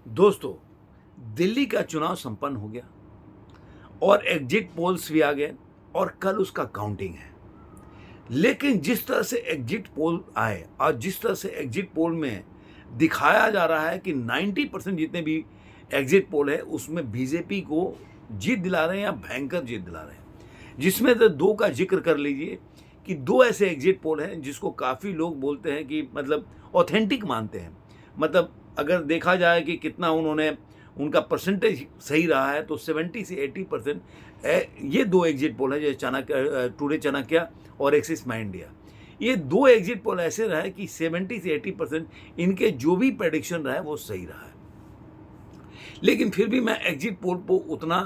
दोस्तों, दिल्ली का चुनाव संपन्न हो गया और एग्जिट पोल्स भी आ गए और कल उसका काउंटिंग है। लेकिन जिस तरह से एग्जिट पोल आए और जिस तरह से एग्जिट पोल में दिखाया जा रहा है कि 90% जितने भी एग्जिट पोल है उसमें बीजेपी को जीत दिला रहे हैं या भयंकर जीत दिला रहे हैं। जिसमें से दो का जिक्र कर लीजिए कि दो ऐसे एग्जिट पोल हैं जिसको काफ़ी लोग बोलते हैं कि मतलब ऑथेंटिक मानते हैं। मतलब अगर देखा जाए कि कितना उन्होंने उनका परसेंटेज सही रहा है तो 70 से 80% ये दो एग्जिट पोल हैं, जैसे चाणक्य टुडे चाणक्य और एक्सिस माई इंडिया। ये दो एग्जिट पोल ऐसे रहे कि 70 से 80% इनके जो भी प्रेडिक्शन रहा है वो सही रहा है। लेकिन फिर भी मैं एग्जिट पोल को उतना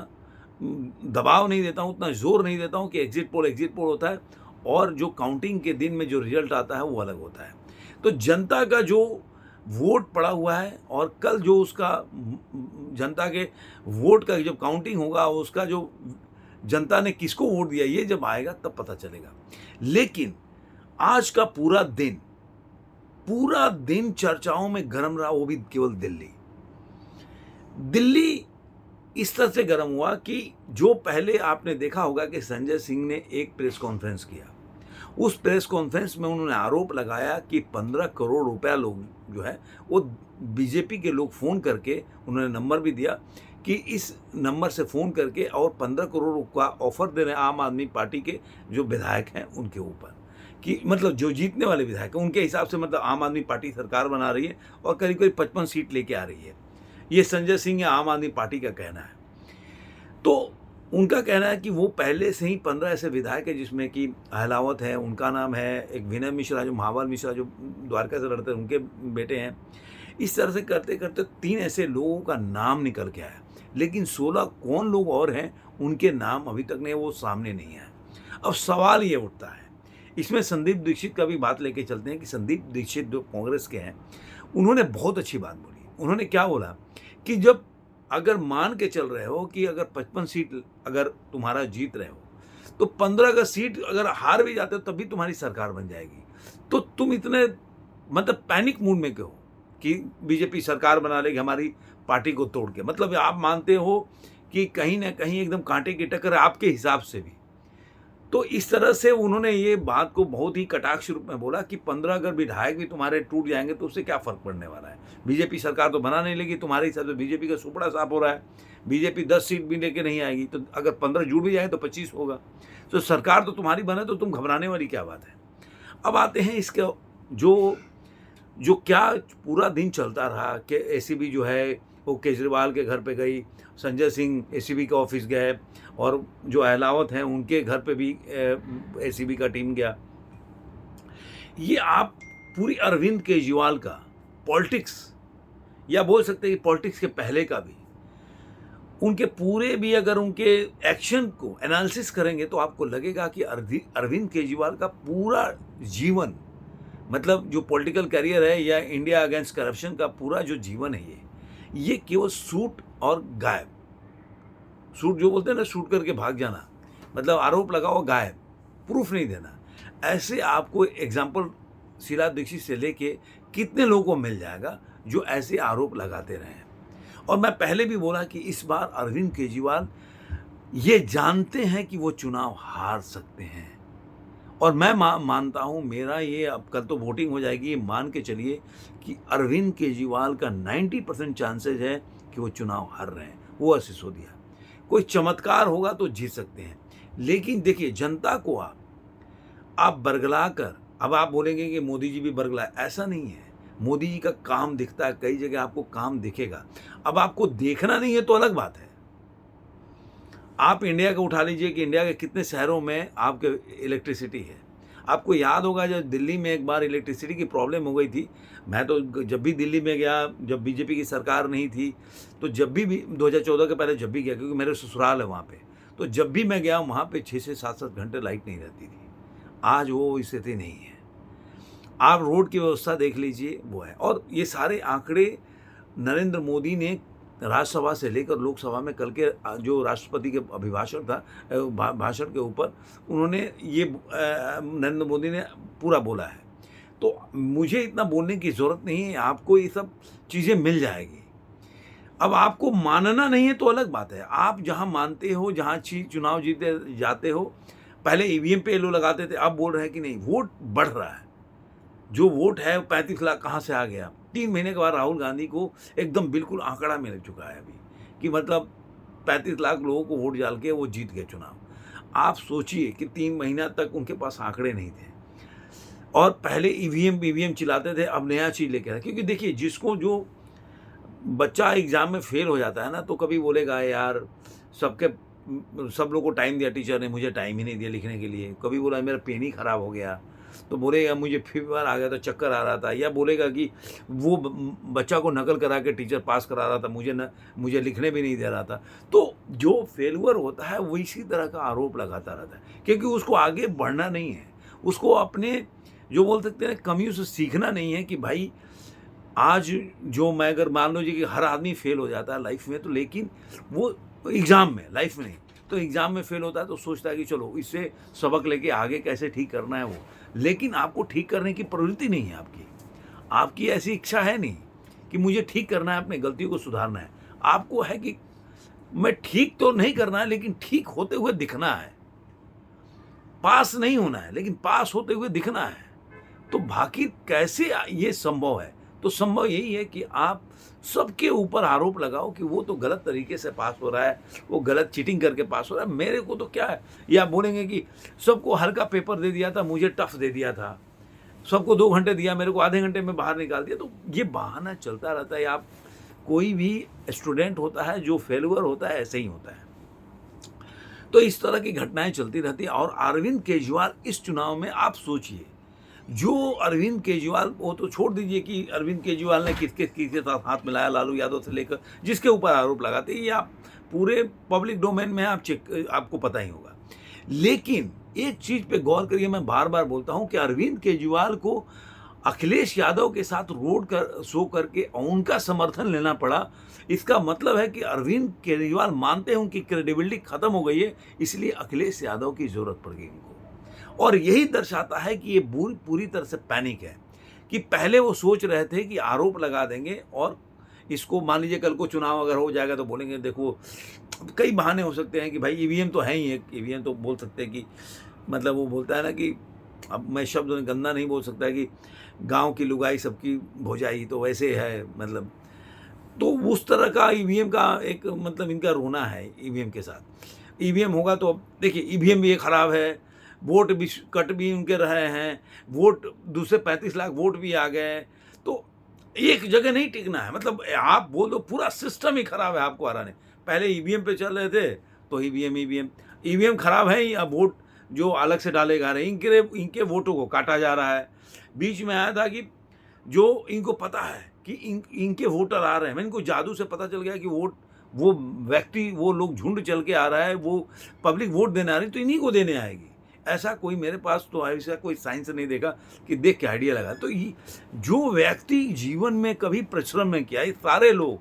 दबाव नहीं देता हूँ, उतना जोर नहीं देता हूँ कि एग्जिट पोल होता है और जो काउंटिंग के दिन में जो रिजल्ट आता है वो अलग होता है। तो जनता का जो वोट पड़ा हुआ है और कल जो उसका जनता के वोट का जब काउंटिंग होगा, उसका जो जनता ने किसको वोट दिया ये जब आएगा तब पता चलेगा। लेकिन आज का पूरा दिन चर्चाओं में गर्म रहा, वो भी केवल दिल्ली इस तरह से गर्म हुआ कि जो पहले आपने देखा होगा कि संजय सिंह ने एक प्रेस कॉन्फ्रेंस किया। उस प्रेस कॉन्फ्रेंस में उन्होंने आरोप लगाया कि 15 करोड़ रुपया लोग जो है वो बीजेपी के लोग फ़ोन करके, उन्होंने नंबर भी दिया कि इस नंबर से फ़ोन करके और 15 करोड़ का ऑफर दे रहे हैं आम आदमी पार्टी के जो विधायक हैं उनके ऊपर, कि मतलब जो जीतने वाले विधायक हैं उनके हिसाब से मतलब आम आदमी पार्टी सरकार बना रही है और करीब करीब 55 सीट लेके आ रही है। ये संजय सिंह या आम आदमी पार्टी का कहना है। तो उनका कहना है कि वो पहले से ही 15 ऐसे विधायक हैं, जिसमें कि अहलावत है, उनका नाम है, एक विनय मिश्रा जो महाबल मिश्रा जो द्वारका से लड़ते हैं उनके बेटे हैं। इस तरह से करते करते 3 ऐसे लोगों का नाम निकल के आया। लेकिन 16 कौन लोग और हैं उनके नाम अभी तक नहीं, वो सामने नहीं आए। अब सवाल ये उठता है, इसमें संदीप दीक्षित का भी बात लेके चलते हैं कि संदीप दीक्षित जो कांग्रेस के हैं उन्होंने बहुत अच्छी बात बोली। उन्होंने क्या बोला कि जब अगर मान के चल रहे हो कि अगर 55 सीट अगर तुम्हारा जीत रहे हो तो 15 अगर सीट अगर हार भी जाते हो तब भी तुम्हारी सरकार बन जाएगी, तो तुम इतने मतलब पैनिक मूड में क्यों हो कि बीजेपी सरकार बना लेगी हमारी पार्टी को तोड़ के। मतलब आप मानते हो कि कहीं ना कहीं एकदम कांटे की टक्कर है आपके हिसाब से भी। तो इस तरह से उन्होंने ये बात को बहुत ही कटाक्ष रूप में बोला कि 15 अगर विधायक भी तुम्हारे टूट जाएंगे तो उससे क्या फर्क पड़ने वाला है, बीजेपी सरकार तो बना नहीं लेगी। तुम्हारे हिसाब से बीजेपी का सुपड़ा साफ हो रहा है, बीजेपी 10 सीट भी लेके नहीं आएगी, तो अगर 15 जुड़ भी जाए तो 25 होगा। तो सरकार तो तुम्हारी बने तो तुम घबराने वाली क्या बात है। अब आते हैं इसके जो जो क्या पूरा दिन चलता रहा कि एसीबी जो है वो केजरीवाल के घर पे गई, संजय सिंह एसीबी का ऑफिस गए और जो अहलावत हैं उनके घर पे भी एसीबी का टीम गया। ये आप पूरी अरविंद केजरीवाल का पॉलिटिक्स, या बोल सकते हैं कि पॉलिटिक्स के पहले का भी, उनके पूरे भी अगर उनके एक्शन को एनालिसिस करेंगे तो आपको लगेगा कि अरविंद केजरीवाल का पूरा जीवन, मतलब जो पॉलिटिकल करियर है या इंडिया अगेंस्ट करप्शन का पूरा जो जीवन है ये केवल शूट और गायब, शूट जो बोलते हैं ना, शूट करके भाग जाना, मतलब आरोप लगाओ गायब, प्रूफ नहीं देना। ऐसे आपको एग्जाम्पल शीला दीक्षित से लेके कितने लोगों को मिल जाएगा जो ऐसे आरोप लगाते रहे हैं। और मैं पहले भी बोला कि इस बार अरविंद केजरीवाल ये जानते हैं कि वो चुनाव हार सकते हैं। और मैं मानता हूँ, मेरा ये अब कल तो वोटिंग हो जाएगी, ये मान के चलिए कि अरविंद केजरीवाल का 90% चांसेज है कि वो चुनाव हार रहे हैं, वो सिसोदिया। कोई चमत्कार होगा तो जीत सकते हैं। लेकिन देखिए, जनता को आप बरगला कर, अब आप बोलेंगे कि मोदी जी भी बरगलाए, ऐसा नहीं है। मोदी जी का काम दिखता है, कई जगह आपको काम दिखेगा। अब आपको देखना नहीं है तो अलग बात है। आप इंडिया का उठा लीजिए कि इंडिया के कितने शहरों में आपके इलेक्ट्रिसिटी है। आपको याद होगा जब दिल्ली में एक बार इलेक्ट्रिसिटी की प्रॉब्लम हो गई थी, मैं तो जब भी दिल्ली में गया, जब बीजेपी की सरकार नहीं थी, तो जब भी 2014 के पहले जब भी गया, क्योंकि मेरे ससुराल है वहाँ पे, तो जब भी मैं गया वहाँ पे 6 से 7-7 घंटे लाइट नहीं रहती थी। आज वो स्थिति नहीं है। आप रोड की व्यवस्था देख लीजिए, वो है। और ये सारे आंकड़े नरेंद्र मोदी ने राज्यसभा से लेकर लोकसभा में कल के जो राष्ट्रपति के अभिभाषण था, भाषण के ऊपर उन्होंने ये नरेंद्र मोदी ने पूरा बोला है। तो मुझे इतना बोलने की ज़रूरत नहीं है, आपको ये सब चीज़ें मिल जाएगी। अब आपको मानना नहीं है तो अलग बात है। आप जहाँ मानते हो, जहाँ चुनाव जीते जाते हो, पहले ईवीएम पे ये लोग लगाते थे, अब बोल रहे हैं कि नहीं, वोट बढ़ रहा है। जो वोट है 35 लाख कहाँ से आ गया? 3 महीने के बाद राहुल गांधी को एकदम बिल्कुल आंकड़ा मिल चुका है अभी, कि मतलब 35 लाख लोगों को वोट डाल के वो जीत गए चुनाव। आप सोचिए कि 3 महीना तक उनके पास आंकड़े नहीं थे, और पहले ईवीएम चिल्लाते थे, अब नया चीज़ लेके आए। क्योंकि देखिए, जिसको जो बच्चा एग्ज़ाम में फेल हो जाता है ना, तो कभी बोलेगा यार सब लोग को टाइम दिया टीचर ने, मुझे टाइम ही नहीं दिया लिखने के लिए। कभी बोला मेरा पेन ही ख़राब हो गया, तो बोलेगा मुझे फीवर आ गया था, चक्कर आ रहा था। या बोलेगा कि वो बच्चा को नकल करा के टीचर पास करा रहा था, मुझे लिखने भी नहीं दे रहा था। तो जो फेलुअर होता है वो इसी तरह का आरोप लगाता रहता है, क्योंकि उसको आगे बढ़ना नहीं है। उसको अपने जो बोल सकते हैं कमियों से सीखना नहीं है कि भाई आज जो मैं अगर मान लो जी कि हर आदमी फेल हो जाता है लाइफ में, तो लेकिन वो एग्ज़ाम में, लाइफ में नहीं, तो एग्ज़ाम में फेल होता है तो सोचता है कि चलो इससे सबक लेके आगे कैसे ठीक करना है वो। लेकिन आपको ठीक करने की प्रवृत्ति नहीं है आपकी ऐसी इच्छा है नहीं कि मुझे ठीक करना है, अपनी गलतियों को सुधारना है। आपको है कि मैं ठीक तो नहीं करना है, लेकिन ठीक होते हुए दिखना है। पास नहीं होना है, लेकिन पास होते हुए दिखना है। तो बाकी कैसे ये संभव है? तो संभव यही है कि आप सबके ऊपर आरोप लगाओ कि वो तो गलत तरीके से पास हो रहा है, वो गलत चीटिंग करके पास हो रहा है, मेरे को तो क्या है। या बोलेंगे कि सबको हल्का पेपर दे दिया था, मुझे टफ दे दिया था, सबको 2 घंटे दिया, मेरे को आधे घंटे में बाहर निकाल दिया। तो ये बहाना चलता रहता है। आप कोई भी स्टूडेंट होता है जो फेलुअर होता है, ऐसे ही होता है। तो इस तरह की घटनाएं चलती रहती हैं। और अरविंद केजरीवाल इस चुनाव में, आप सोचिए, जो अरविंद केजरीवाल, वो तो छोड़ दीजिए कि अरविंद केजरीवाल ने किसके साथ हाथ मिलाया, लालू यादव से लेकर जिसके ऊपर आरोप लगाते हैं, ये आप पूरे पब्लिक डोमेन में आप आपको पता ही होगा। लेकिन एक चीज़ पे गौर करिए, मैं बार बार बोलता हूँ कि अरविंद केजरीवाल को अखिलेश यादव के साथ रोड कर शो करके उनका समर्थन लेना पड़ा। इसका मतलब है कि अरविंद केजरीवाल मानते हैं उनकी क्रेडिबिलिटी खत्म हो गई है, इसलिए अखिलेश यादव की जरूरत पड़ गई उनको। और यही दर्शाता है कि ये पूरी तरह से पैनिक है, कि पहले वो सोच रहे थे कि आरोप लगा देंगे, और इसको मान लीजिए कल को चुनाव अगर हो जाएगा तो बोलेंगे देखो, कई बहाने हो सकते हैं कि भाई ईवीएम तो है ही, एक ईवीएम तो बोल सकते हैं कि मतलब वो बोलता है ना कि, अब मैं शब्द गंदा नहीं बोल सकता, कि गांव की लुगाई सबकी भौजाई, तो वैसे है मतलब। तो उस तरह का ईवीएम का एक मतलब इनका रोना है ईवीएम के साथ। ईवीएम होगा तो अब देखिए, ईवीएम भी ये खराब है, वोट भी कट भी उनके रहे हैं, वोट दूसरे 35 लाख वोट भी आ गए। तो एक जगह नहीं टिकना है, मतलब आप बोल दो पूरा सिस्टम ही खराब है आपको हराने। पहले ईवीएम पे चल रहे थे तो ईवीएम खराब है, या वोट जो अलग से डाले जा रहे हैं, इनके वोटों को काटा जा रहा है। बीच में आया था कि जो इनको पता है कि इनके वोटर आ रहे हैं, मैं इनको जादू से पता चल गया कि वो व्यक्ति, वो लोग झुंड चल के आ रहा है, वो पब्लिक वोट देने आ रही, तो इन्हीं को देने आएगी। ऐसा कोई मेरे पास तो ऐसा कोई साइंस नहीं देखा कि देख के आइडिया लगा। तो ये जो व्यक्ति जीवन में कभी परिश्रम नहीं किया, ये सारे लोग,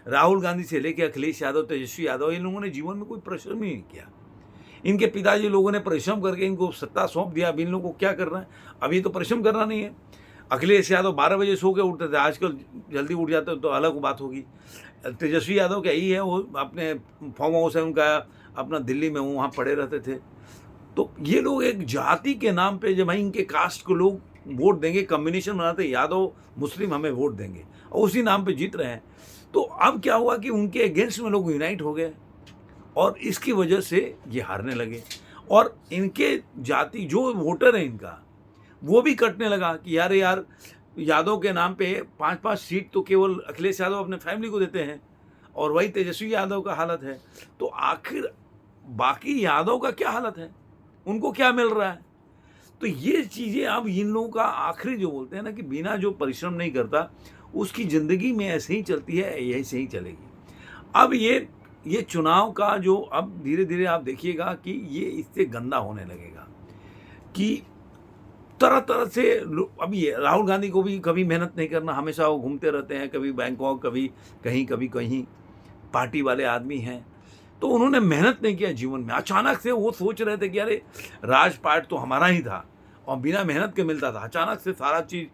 राहुल गांधी से लेके अखिलेश यादव, तेजस्वी यादव, इन लोगों ने जीवन में कोई परिश्रम ही नहीं किया। इनके पिताजी लोगों ने परिश्रम करके इनको सत्ता सौंप दिया। अब इन लोगों को क्या करना है? अभी तो परिश्रम करना नहीं है। अखिलेश यादव 12 बजे सो के उठते थे, आजकल जल्दी उठ जाते तो अलग बात होगी। तेजस्वी यादव क्या ही है, वो अपने फार्म हाउस है उनका अपना दिल्ली में, वहाँ पड़े रहते थे। तो ये लोग एक जाति के नाम पे, जब भाई इनके कास्ट को लोग वोट देंगे, कम्बिनेशन बनाते, यादव मुस्लिम हमें वोट देंगे, और उसी नाम पे जीत रहे हैं। तो अब क्या हुआ कि उनके अगेंस्ट में लोग यूनाइट हो गए, और इसकी वजह से ये हारने लगे। और इनके जाति जो वोटर है इनका, वो भी कटने लगा कि यार यादव के नाम पे 5-5 सीट तो केवल अखिलेश यादव अपने फैमिली को देते हैं, और वही तेजस्वी यादव का हालत है। तो आखिर बाकी यादव का क्या हालत है, उनको क्या मिल रहा है? तो ये चीज़ें अब इन लोगों का आखिरी जो बोलते हैं ना कि बिना जो परिश्रम नहीं करता उसकी ज़िंदगी में ऐसे ही चलती है, यही से ही चलेगी। अब ये चुनाव का जो अब धीरे धीरे आप देखिएगा कि ये इससे गंदा होने लगेगा, कि तरह तरह से अब ये राहुल गांधी को भी कभी मेहनत नहीं करना, हमेशा वो घूमते रहते हैं, कभी बैंकॉक, कभी कहीं पार्टी वाले आदमी हैं। तो उन्होंने मेहनत नहीं किया जीवन में। अचानक से वो सोच रहे थे कि अरे राजपाट तो हमारा ही था और बिना मेहनत के मिलता था, अचानक से सारा चीज़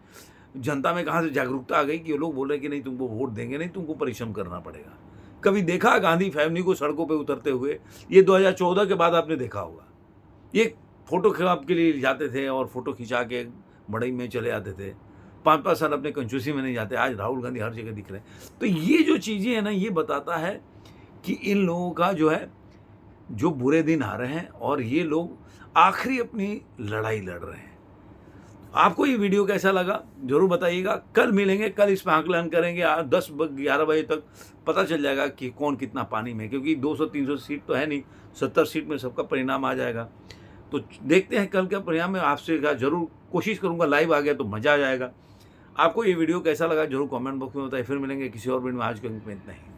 जनता में कहाँ से जागरूकता आ गई कि ये लोग बोल रहे हैं कि नहीं तुमको वोट देंगे नहीं, तुमको परिश्रम करना पड़ेगा। कभी देखा गांधी फैमिली को सड़कों पे उतरते हुए? ये 2014 के बाद आपने देखा होगा। ये फ़ोटो खिंचाव के लिए जाते थे और फ़ोटो खिंचा के मड़ई में चले आते थे। 5-5 साल अपने कंजूसी में नहीं जाते। आज राहुल गांधी हर जगह दिख रहे हैं। तो ये जो चीज़ें हैं ना, ये बताता है कि इन लोगों का जो है, जो बुरे दिन आ रहे हैं और ये लोग आखिरी अपनी लड़ाई लड़ रहे हैं। आपको ये वीडियो कैसा लगा ज़रूर बताइएगा। कल मिलेंगे, कल इसमें आकलन करेंगे। 10-11 बजे तक पता चल जाएगा कि कौन कितना पानी में, क्योंकि 200-300 सीट तो है नहीं, 70 सीट में सबका परिणाम आ जाएगा। तो देखते हैं कल का परिणाम। मैं आपसे ज़रूर कोशिश करूँगा, लाइव आ गया तो मज़ा आ जाएगा। आपको ये वीडियो कैसा लगा ज़रूर कमेंट बॉक्स में बताइए। फिर मिलेंगे किसी और वीडियो में। आज के अंक में इतना ही।